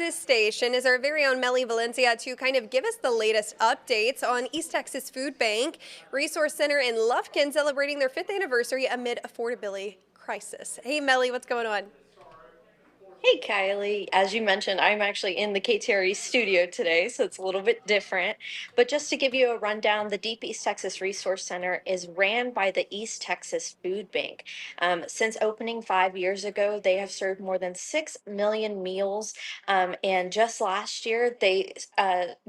this station is our very own Melly Valencia to kind of give us the latest updates on East Texas Food Bank Resource Center in Lufkin celebrating their 5th anniversary amid affordability crisis. Hey, Melly, what's going on? Hey Kylie, as you mentioned, I'm actually in the KTRE studio today, so it's a little bit different. But just to give you a rundown, the Deep East Texas Resource Center is ran by the East Texas Food Bank. Since opening 5 years ago, they have served more than 6 million meals. And just last year, they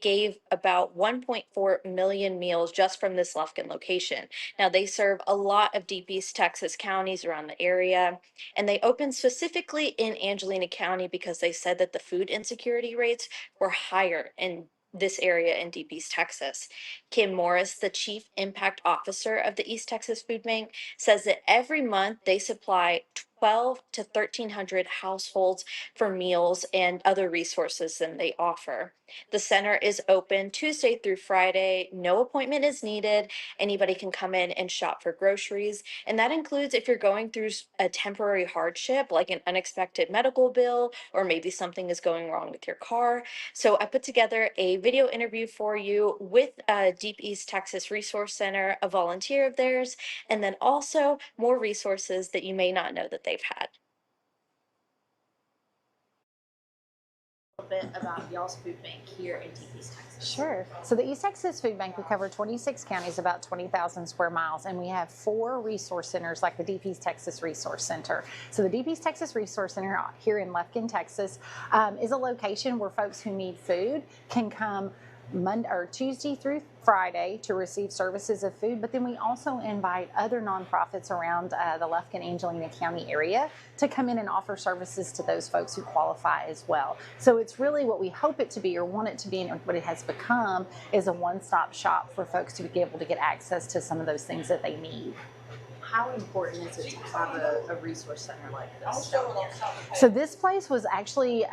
gave about 1.4 million meals just from this Lufkin location. Now, they serve a lot of Deep East Texas counties around the area, and they opened specifically in Angelina County because they said that the food insecurity rates were higher in this area in Deep East Texas. Kim Morris, the Chief Impact Officer of the East Texas Food Bank, says that every month they supply 12 to 1,300 households for meals and other resources that they offer. The center is open Tuesday through Friday. No appointment is needed. Anybody can come in and shop for groceries. And that includes if you're going through a temporary hardship, like an unexpected medical bill, or maybe something is going wrong with your car. So I put together a video interview for you with Deep East Texas Resource Center, a volunteer of theirs, and then also more resources that you may not know that they've had. Bit about y'all's food bank here in Deep East Texas. Sure. So the East Texas Food Bank, we cover 26 counties, about 20,000 square miles, and we have 4 resource centers like the Deep East Texas Resource Center. So the Deep East Texas Resource Center here in Lufkin, Texas, is a location where folks who need food can come Monday or Tuesday through Friday to receive services of food, but then we also invite other nonprofits around the Lufkin, Angelina County area to come in and offer services to those folks who qualify as well. So it's really what we hope it to be or want it to be, and what it has become is a one-stop shop for folks to be able to get access to some of those things that they need. How important is it to have a resource center like this? So this place was actually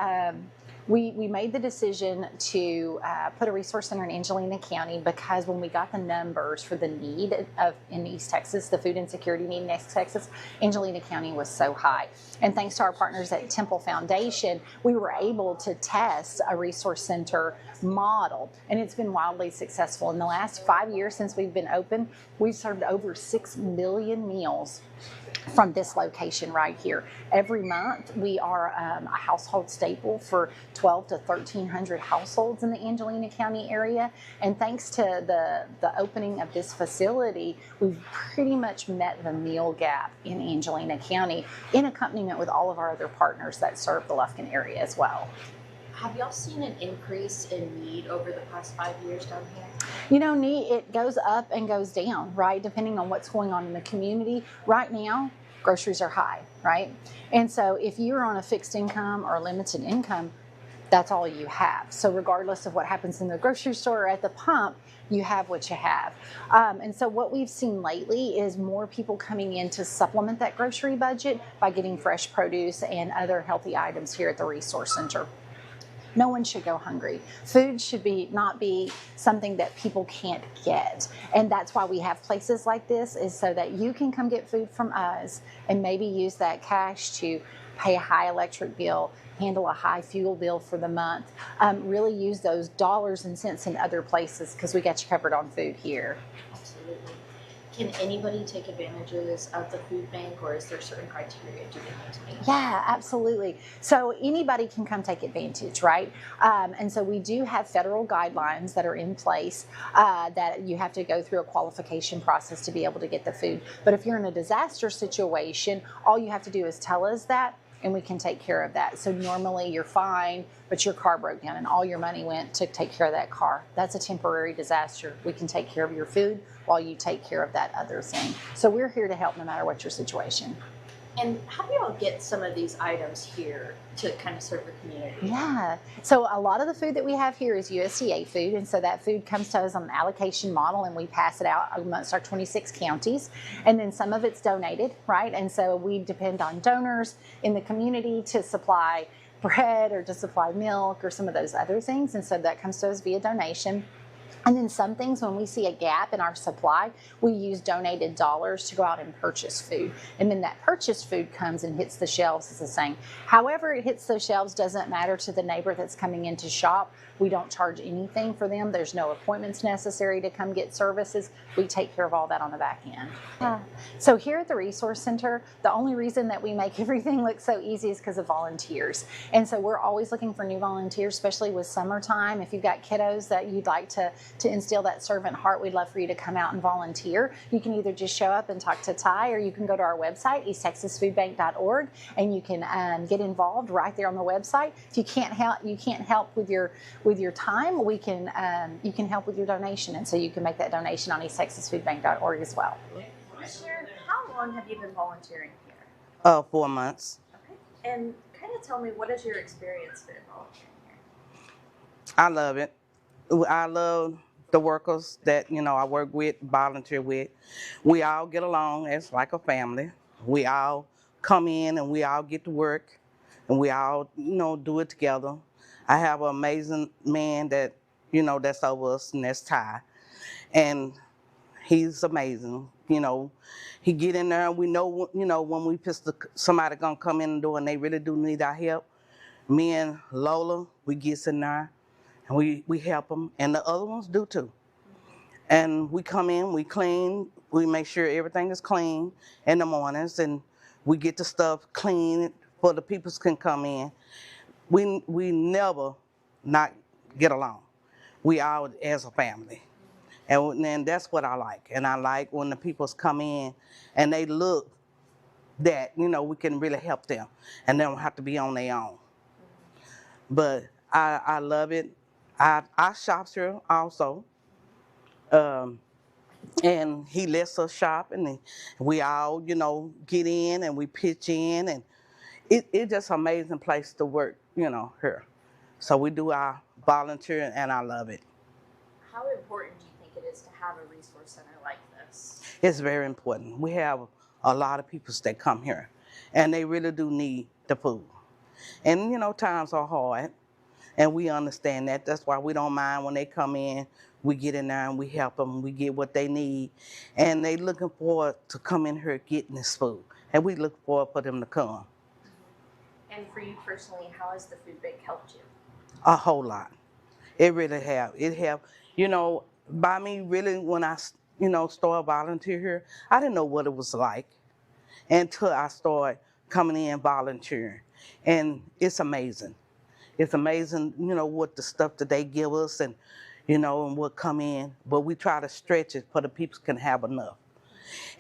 we made the decision to put a resource center in Angelina County because when we got the numbers for the need in East Texas, the food insecurity need in East Texas, Angelina County was so high. And thanks to our partners at Temple Foundation, we were able to test a resource center model, and it's been wildly successful. In the last 5 years since we've been open, we've served over 6 million meals from this location right here. Every month, we are a household staple for 12 to 1,300 households in the Angelina County area. And thanks to the opening of this facility, we've pretty much met the meal gap in Angelina County in accompaniment with all of our other partners that serve the Lufkin area as well. Have y'all seen an increase in need over the past 5 years down here? You know, it goes up and goes down, right? Depending on what's going on in the community. Right now, groceries are high, right? And so if you're on a fixed income or limited income, that's all you have. So regardless of what happens in the grocery store or at the pump, you have what you have. And so what we've seen lately is more people coming in to supplement that grocery budget by getting fresh produce and other healthy items here at the Resource Center. No one should go hungry. Food should not be something that people can't get. And that's why we have places like this, is so that you can come get food from us and maybe use that cash to pay a high electric bill, handle a high fuel bill for the month, really use those dollars and cents in other places because we got you covered on food here. Absolutely. Can anybody take advantages of the food bank, or is there certain criteria do they need to meet? Yeah, absolutely. So anybody can come take advantage, right? And so we do have federal guidelines that are in place that you have to go through a qualification process to be able to get the food. But if you're in a disaster situation, all you have to do is tell us that, and we can take care of that. So normally you're fine, but your car broke down and all your money went to take care of that car. That's a temporary disaster. We can take care of your food while you take care of that other thing. So we're here to help no matter what your situation. And how do y'all get some of these items here to kind of serve the community? Yeah. So a lot of the food that we have here is USDA food. And so that food comes to us on an allocation model, and we pass it out amongst our 26 counties. And then some of it's donated, right? And so we depend on donors in the community to supply bread or to supply milk or some of those other things. And so that comes to us via donation. And then some things, when we see a gap in our supply, we use donated dollars to go out and purchase food. And then that purchased food comes and hits the shelves, as the saying. However it hits those shelves doesn't matter to the neighbor that's coming in to shop. We don't charge anything for them. There's no appointments necessary to come get services. We take care of all that on the back end. So here at the Resource Center, the only reason that we make everything look so easy is because of volunteers. And so we're always looking for new volunteers, especially with summertime. If you've got kiddos that you'd like to instill that servant heart, we'd love for you to come out and volunteer. You can either just show up and talk to Ty, or you can go to our website, easttexasfoodbank.org, and you can get involved right there on the website. If you can't help with your time, we can you can help with your donation, and so you can make that donation on easttexasfoodbank.org as well. Commissioner, how long have you been volunteering here? 4 months. Okay. And kind of tell me, what has your experience been volunteering here? I love it. I love the workers that, I work with, volunteer with. We all get along as like a family. We all come in and we all get to work and we all, do it together. I have an amazing man that, that's over us, and that's Ty. And he's amazing. He get in there and we know, when we somebody gonna come in the door and they really do need our help. Me and Lola, we get in there and we help them, and the other ones do too. And we come in, we clean, we make sure everything is clean in the mornings, and we get the stuff clean for the people can come in. We never not get along. We all as a family. And that's what I like. And I like when the peoples come in and they look that, we can really help them and they don't have to be on their own. But I love it. I shop here also. And he lets us shop, and we all, get in and we pitch in, and it's just an amazing place to work, here. So we do our volunteering, and I love it. How important do you think it is to have a resource center like this? It's very important. We have a lot of people that come here, and they really do need the food. And, times are hard, and we understand that. That's why we don't mind when they come in. We get in there and we help them. We get what they need. And they looking forward to come in here getting this food. And we look forward for them to come. And for you personally, how has the food bank helped you? A whole lot. It really have. It have. By me really, when I, started volunteer here, I didn't know what it was like until I started coming in volunteering. And it's amazing. It's amazing, what the stuff that they give us and what come in. But we try to stretch it for the people can have enough.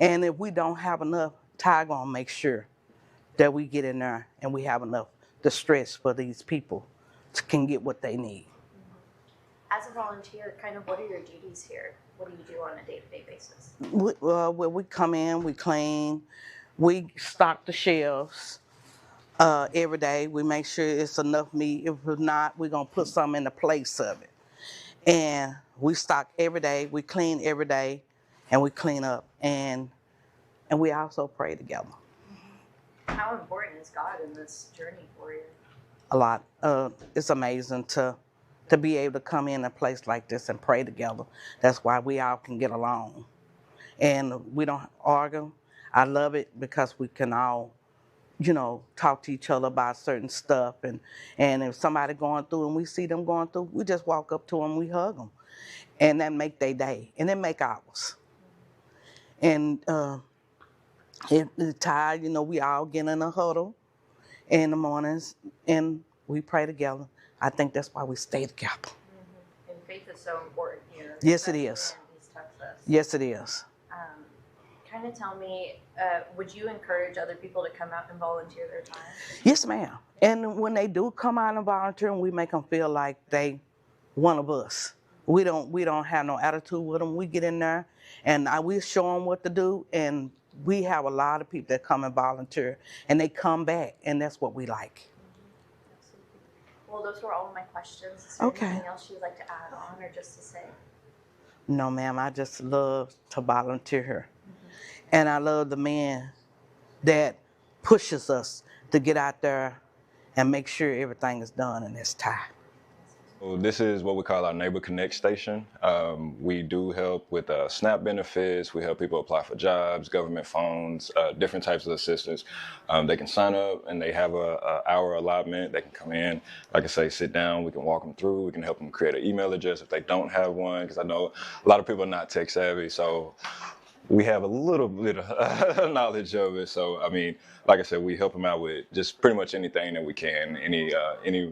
And if we don't have enough, Ty gonna make sure that we get in there and we have enough to stretch for these people can get what they need. As a volunteer, kind of what are your duties here? What do you do on a day-to-day basis? We come in, we clean, we stock the shelves. Every day, we make sure it's enough meat. If it's not, we're gonna put some in the place of it. And we stock every day, we clean every day, and we clean up, and we also pray together. How important is God in this journey for you? A lot. It's amazing to be able to come in a place like this and pray together. That's why we all can get along. And we don't argue. I love it because we can all talk to each other about certain stuff. And if somebody going through and we see them going through, we just walk up to them, we hug them. And that make their day, and it make ours. And it's tired, we all get in a huddle in the mornings, and we pray together. I think that's why we stay together. Mm-hmm. And faith is so important here. Yes, it is. In East Texas. Yes, it is. Kind of tell me, would you encourage other people to come out and volunteer their time? Yes, ma'am. And when they do come out and volunteer, we make them feel like they one of us. We don't have no attitude with them. We get in there, and we show them what to do. And we have a lot of people that come and volunteer, and they come back, and that's what we like. Absolutely. Well, those were all of my questions. Is there anything else you'd like to add on, or just to say? No, ma'am. I just love to volunteer here. And I love the man that pushes us to get out there and make sure everything is done in this time. So this is what we call our Neighbor Connect station. We do help with SNAP benefits. We help people apply for jobs, government phones, different types of assistance. They can sign up and they have a hour allotment. They can come in, like I say, sit down. We can walk them through. We can help them create an email address if they don't have one, because I know a lot of people are not tech savvy. So we have a little bit of knowledge of it. So, I mean, like I said, we help them out with just pretty much anything that we can, any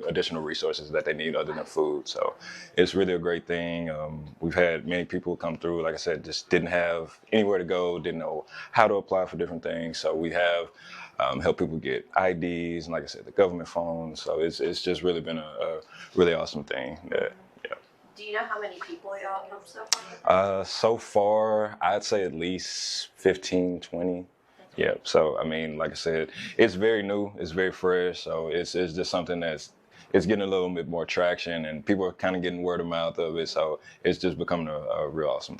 additional resources that they need other than food. So it's really a great thing. We've had many people come through, like I said, just didn't have anywhere to go, didn't know how to apply for different things. So we have helped people get IDs and, like I said, the government phones. So it's just really been a really awesome thing. Do you know how many people y'all helped so far? So far, I'd say at least 15, 20. Yeah. So, I mean, like I said, it's very new, it's very fresh. So it's just something it's getting a little bit more traction, and people are kind of getting word of mouth of it. So it's just becoming a real awesome thing.